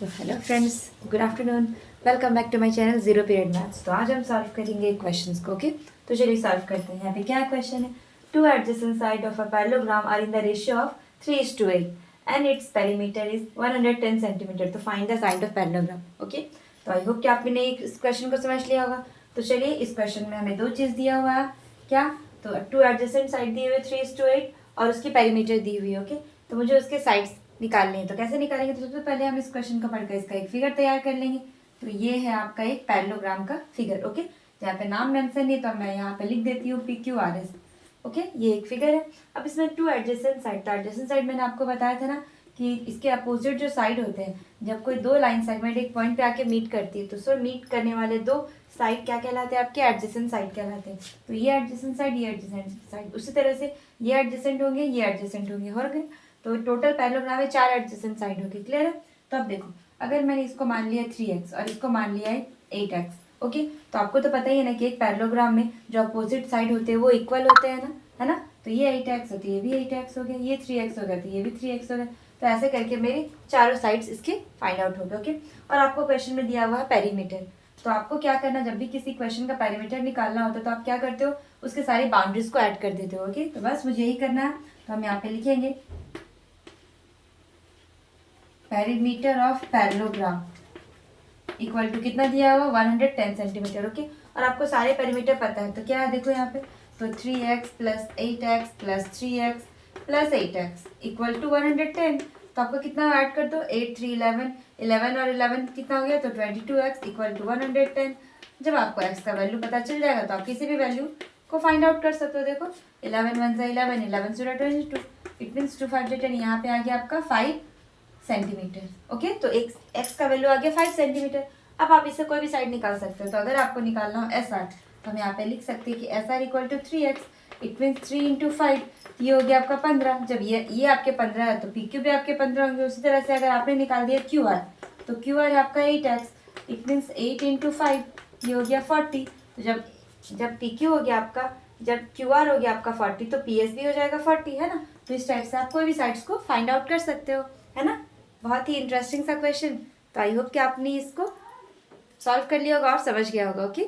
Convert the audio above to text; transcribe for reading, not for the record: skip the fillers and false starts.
तो hello friends, good afternoon. Welcome back to my channel zero period maths. तो आज हम सॉल्व करेंगे क्वेश्चंस को। ओके, तो चलिए सॉल्व करते हैं। यहाँ पे क्या क्वेश्चन है? Two adjacent side of a parallelogram are in the ratio of 3:8 and its perimeter is 110 centimetre. तो find the side of parallelogram. Okay, तो आई होप कि आपने इस क्वेश्चन को समझ लिया होगा। तो चलिए, इस क्वेश्चन में हमें दो चीज़ दिया हुआ है। क्या? तो टू एडजेसेंट साइड दिए हुए 3:8 और उसकी पेरीमीटर दी हुई है। ओके, तो मुझे उसके साइड्स निकालने हैं। तो कैसे निकालेंगे? तो सबसे पहले हम इस क्वेश्चन को पढ़कर इसका एक फिगर तैयार कर लेंगे। तो ये है आपका एक पैरेललोग्राम का फिगर। ओके, जहाँ पे नाम मेंशन नहीं तो मैं यहाँ पे लिख देती हूँ PQRS। ओके, ये एक फिगर है। अब इसमें टू एडजेसेंट साइड, तो एडजेसेंट साइड मैंने आपको बताया था ना कि इसके अपोजिट जो साइड होते हैं, जब कोई दो लाइन सेगमेंट एक पॉइंट पे आके मीट करती है तो सो मीट करने वाले दो साइड क्या कहलाते हैं? आपके एडजेसेंट साइड कहलाते हैं। तो ये एडजेसेंट साइड, ये एडजेसेंट साइड, उसी तरह से ये एडजेसेंट होंगे, ये एडजेसेंट होंगे। हो गए? तो टोटल पैरेललोग्राम में 4 एडजेसेंट साइड होगी। क्लियर है? तो अब देखो, अगर मैंने इसको मान लिया 3x और इसको मान लिया है 8x। ओके, तो आपको तो पता ही है ना कि एक पैरेललोग्राम में जो अपोजिट साइड होते हैं वो इक्वल होते हैं ना, है ना? तो ये 8x होती है, ये भी 8x हो गया, ये 3x हो गया तो ये भी 3x हो गया। तो ऐसे करके मेरे चारों साइड्स इसके फाइंड आउट हो गए। ओके, और आपको क्वेश्चन में दिया हुआ है पेरीमीटर। तो आपको क्या करना, जब भी किसी क्वेश्चन का पेरीमीटर निकालना होता है तो आप क्या करते हो? उसके सारी बाउंड्रीज को ऐड कर देते हो। ओके, तो बस मुझे यही करना है। तो हम यहाँ पे लिखेंगे perimeter of parallelogram equal to कितना दिया हुआ? 110 सेंटीमीटर। ओके, और आपको सारे पेरीमीटर पता है तो क्या है? देखो यहाँ पे, तो 3x plus 8x plus 3x plus 8x equal to 110। तो आपको कितना ऐड कर दो? 8 3 11, 11 और 11 कितना हो गया? तो 22x इक्वल टू 110। जब आपको x का वैल्यू पता चल जाएगा तो आप किसी भी वैल्यू को फाइंड आउट कर सकते हो। देखो 11 1 से 11, 11 0 22, इट मीन्स 2 5 10। यहाँ पे आ गया आपका 5 सेंटीमीटर। ओके, तो एक्स का वैल्यू आ गया 5 सेंटीमीटर। अब आप इससे कोई भी साइड निकाल सकते हो। तो अगर आपको निकालना हो एस आर, तो हम यहाँ पे लिख सकते हैं कि S R equal to 3x, it means 3 into 5, ये हो गया आपका 15। जब ये आपके 15 है तो पी क्यू भी आपके 15 होंगे। उसी तरह से अगर आपने निकाल दिया क्यू आर, तो क्यू आर है आपका 8x, इट मीन्स 8 इंटू 5, ये हो गया 40। तो जब पी क्यू हो गया आपका, जब क्यू आर हो गया आपका 40, तो पी एस भी हो जाएगा 40, है ना? तो इस टाइप से आप कोई भी साइड्स को फाइंड आउट कर सकते हो, है ना? बहुत ही इंटरेस्टिंग सा क्वेश्चन। तो आई होप कि आपने इसको सॉल्व कर लिया होगा और समझ गया होगा। ओके।